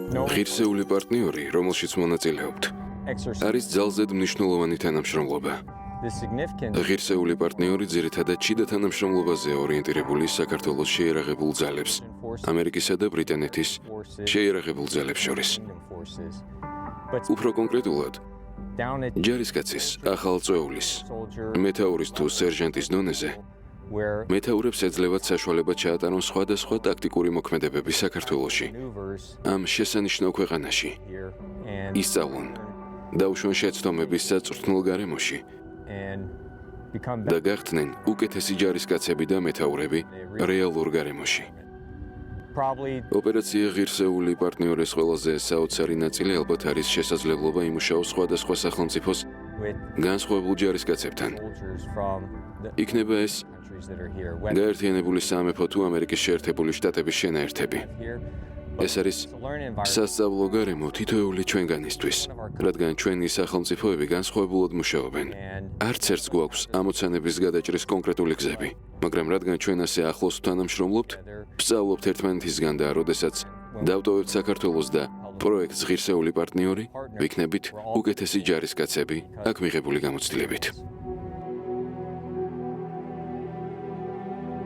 ღირსეული პარტნიორი, რომელშიც მონაწილეობთ, არის ძალზედ მნიშვნელოვანი თანამშრომლობა. ღირსეული პარტნიორი ძირითადად შიდა თანამშრომლობაზე ორიენტირებული საქართველოს შეიარაღებულ ძალებს, ამერიკისა და ბრიტანეთის შეიარაღებულ ძალებს შორის. უფრო კონკრეტულად, ჯარისკაცის, ახალწვეულის, მეთაურის თუ სერჟანტის დონეზე მეთაურებს ეძლევათ საშუალება ჩაატარონ სხვადასხვა ტაქტიკური მოქმედებები საქართველოში, ამ შესანიშნავ ქვეყანაში, ისწავლონ, დაუშვან შეცდომების საწვრთნელ გარემოში და გახდნენ უკეთესი ჯარისკაცები და მეთაურები რეალურ გარემოში. ოპერაცია ღირსეული პარტნიორის ყველაზე საოცარი ნაწილი ალბათ არის შესაძლებლობა იმუშაოს სხვადასხვა სახელმწიფოს განსხვავებულ ჯარისკაცებთან. იქნება ეს გაერთიანებული სამეფო თუ ამერიკის შეერთებული შტატების შენაერთები. ეს არის სასწავლო გარემო თითოეული ჩვენგანისთვის, რადგან ჩვენი სახელმწიფოები განსხვავებულად მუშაობენ. არც ერთს გვაქვს ამოცანების გადაჭრის კონკრეტული გზები, მაგრამ რადგან ჩვენ ასე ახლოს თანამშრომლობთ, ვსწავლობთ ერთმანეთისგან და როდესაც დავტოვებთ საქართველოს და პროექტს ღირსეული პარტნიორი, ვიქნებით უკეთესი ჯარისკაცები აქ მიღებული გამოცდილებით.